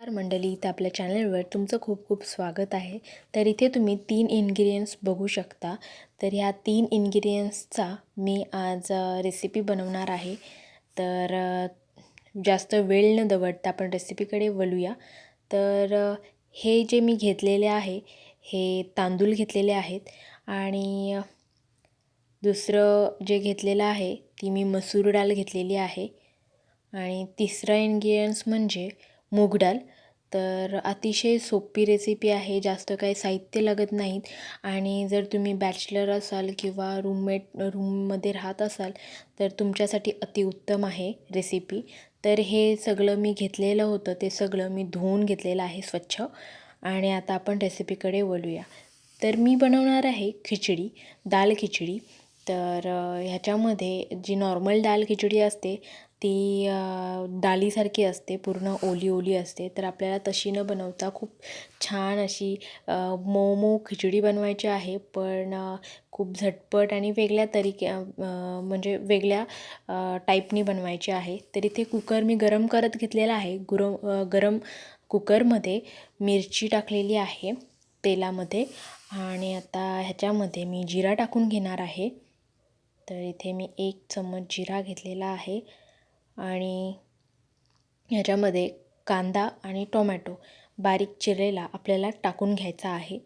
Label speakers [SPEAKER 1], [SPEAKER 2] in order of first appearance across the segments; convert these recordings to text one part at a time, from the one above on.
[SPEAKER 1] नमस्कार मंडळी, तर आपल्या चॅनलवर तुमचं खूप खूप स्वागत आहे. तर इथे तुम्ही 3 इन्ग्रेडियंट्स बघू शकता. तर ह्या 3 इन्ग्रेडियंट्सचा मी आज रेसिपी बनवणार आहे. तर जास्त वेळ न दवडता आपण रेसिपीकडे वळूया. तर हे जे मी घेतलेले आहे, हे तांदूळ घेतलेले आहेत आणि दुसरं जे घेतलेलं आहे ती मी मसूर डाळ घेतलेली आहे आणि तिसरा इन्ग्रेडियंट्स म्हणजे मूग डाळ. तर अतिशय सोपी रेसिपी आहे, जास्त काही साहित्य लागत नाहीत आणि जर तुम्ही बॅचलर असाल किंवा रूममध्ये राहत असाल तर तुमच्यासाठी अतिउत्तम आहे रेसिपी. तर हे सगळं मी घेतलेलं होतं, ते सगळं मी धुवून घेतलेलं आहे स्वच्छ आणि आता आपण रेसिपीकडे वळूया. तर मी बनवणार आहे खिचडी, दाल खिचडी. तर ह्याच्यामध्ये जी नॉर्मल दाल खिचडी असते ती डाळीसारखी असते, पूर्ण ओली ओली असते. तर आपल्याला तशी न बनवता खूप छान अशी मऊ मऊ खिचडी बनवायची आहे, पण खूप झटपट आणि वेगळ्या म्हणजे वेगळ्या टाईपनी बनवायची आहे. तर इथे कुकर मी गरम करत घेतलेला आहे. गरम कुकरमध्ये मिरची टाकलेली आहे तेलामध्ये आणि आता ह्याच्यामध्ये मी जिरा टाकून घेणार आहे. तर इथे मी 1 चम्मच जिरा घेतलेला आहे आणि ह्याच्यामध्ये कांदा आणि टोमॅटो बारीक चिरलेला आपल्याला टाकून घ्यायचा आहे.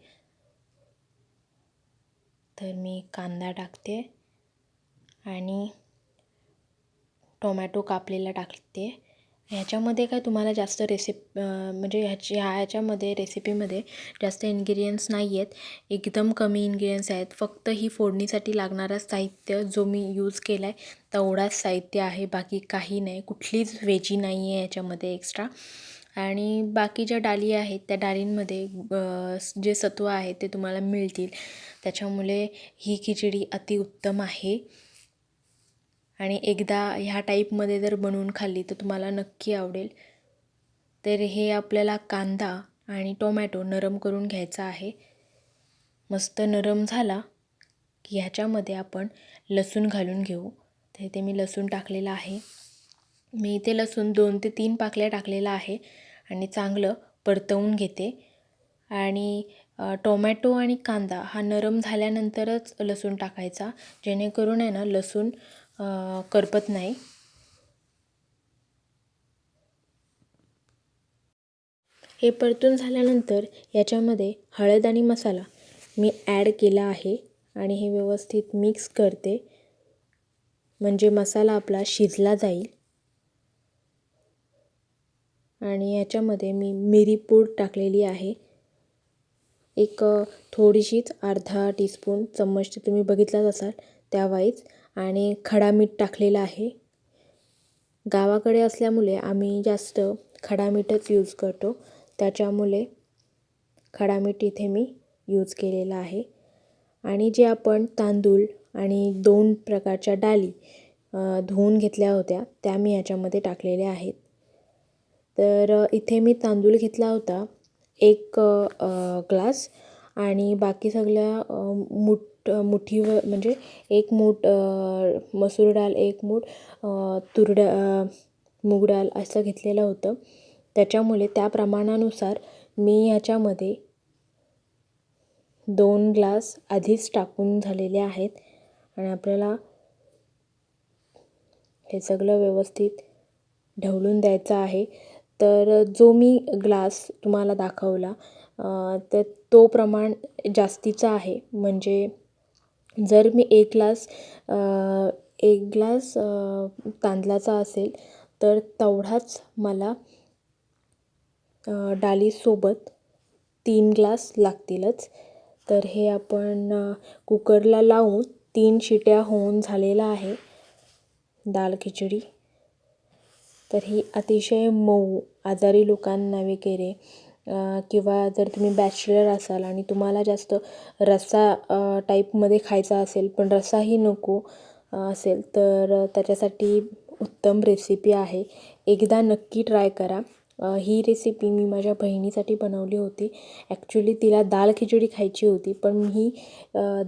[SPEAKER 1] तर मी कांदा टाकते आणि टोमॅटो कापलेला टाकते. ह्याच्यामध्ये काय तुम्हाला जास्त म्हणजे ह्याच्यामध्ये रेसिपीमध्ये जास्त इन्ग्रेडियंट्स नाही आहेत, एकदम कमी इन्ग्रेडियंट्स आहेत. फक्त ही फोडणीसाठी लागणारा साहित्य जो मी यूज केला आहे तेवढाच साहित्य आहे, बाकी काही नाही, कुठलीच वेजी नाही आहे याच्यामध्ये एक्स्ट्रा. आणि बाकी ज्या डाळी आहेत त्या डाळींमध्ये जे सत्व आहे ते तुम्हाला मिळतील, त्याच्यामुळे ही खिचडी अतिउत्तम आहे. आणि एकदा ह्या टाईपमध्ये जर बनवून खाल्ली तर तुम्हाला नक्की आवडेल. तर हे आपल्याला कांदा आणि टोमॅटो नरम करून घ्यायचा आहे. मस्त नरम झाला की ह्याच्यामध्ये आपण लसूण घालून घेऊ. तर इथे मी लसूण टाकलेला आहे. मी इथे लसूण 2 ते 3 पाकळ्या टाकलेला आहे आणि चांगलं परतवून घेते. आणि टोमॅटो आणि कांदा हा नरम झाल्यानंतरच लसूण टाकायचा, जेणेकरून आहे ना लसूण करपत नाही. हे परतून झाल्यानंतर याच्यामध्ये हळद आणि मसाला मी ॲड केला आहे आणि हे व्यवस्थित मिक्स करते, म्हणजे मसाला आपला शिजला जाईल. आणि याच्यामध्ये मी मिरीपूड टाकलेली आहे, एक थोडीशीच, अर्धा टीस्पून, चम्मच तुम्ही बघितलाच असाल त्यावाईज. आणि खडा मीठ टाकलेला आहे. गावाकडे असल्यामुळे आम्ही जास्त खडा मीठच यूज करतो, त्याच्यामुळे खडा मीठ इथे मी यूज केलेला आहे. आणि जे आपण तांदूळ आणि 2 प्रकारच्या डाळी धुवून घेतल्या होत्या त्या मी याच्यामध्ये टाकलेल्या आहेत. तर इथे मी तांदूळ घेतला होता 1 ग्लास आणि बाकी सगळ्या मुठीवर, म्हणजे 1 मूठ मसूर डाळ, 1 मूठ मूग डाळ असं घेतलेलं होतं. त्याच्यामुळे त्या प्रमाणानुसार मी ह्याच्यामध्ये 2 ग्लास आधीच टाकून झालेले आहेत आणि आपल्याला हे सगळं व्यवस्थित ढवळून द्यायचं आहे. तर जो मी ग्लास तुम्हाला दाखवला तर तो प्रमाण जास्तीचा आहे. म्हणजे जर मी 1 ग्लास तांदळाचा असेल तर तेवढाच मला डाळीसोबत 3 ग्लास लागतीलच. तर हे आपण कुकरला लावून 3 शिट्या होऊन झालेला आहे दाल खिचडी. तर ही अतिशय मऊ, आजारी लोकांना वगैरे किंवा जर तुम्ही बॅचलर असाल आणि तुम्हाला जास्त रस्सा टाईपमध्ये खायचा असेल पण रस्साही नको असेल तर त्याच्यासाठी उत्तम रेसिपी आहे. एकदा नक्की ट्राय करा. ही रेसिपी मी माझ्या बहिणीसाठी बनवली होती. ॲक्च्युली तिला दाल खिचडी खायची होती, पण मी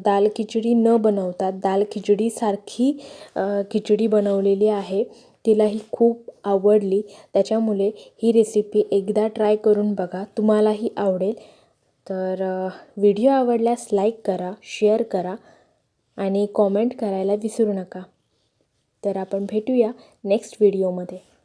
[SPEAKER 1] दाल खिचडी न बनवता दाल खिचडीसारखी खिचडी बनवलेली आहे, तिलाही खूप आवडली. त्याच्यामुळे ही रेसिपी एकदा ट्राय करून बघा, तुम्हालाही आवडेल. तर व्हिडिओ आवडल्यास लाईक करा, शेअर करा आणि कॉमेंट करायला विसरू नका. तर आपण भेटूया नेक्स्ट व्हिडिओमध्ये.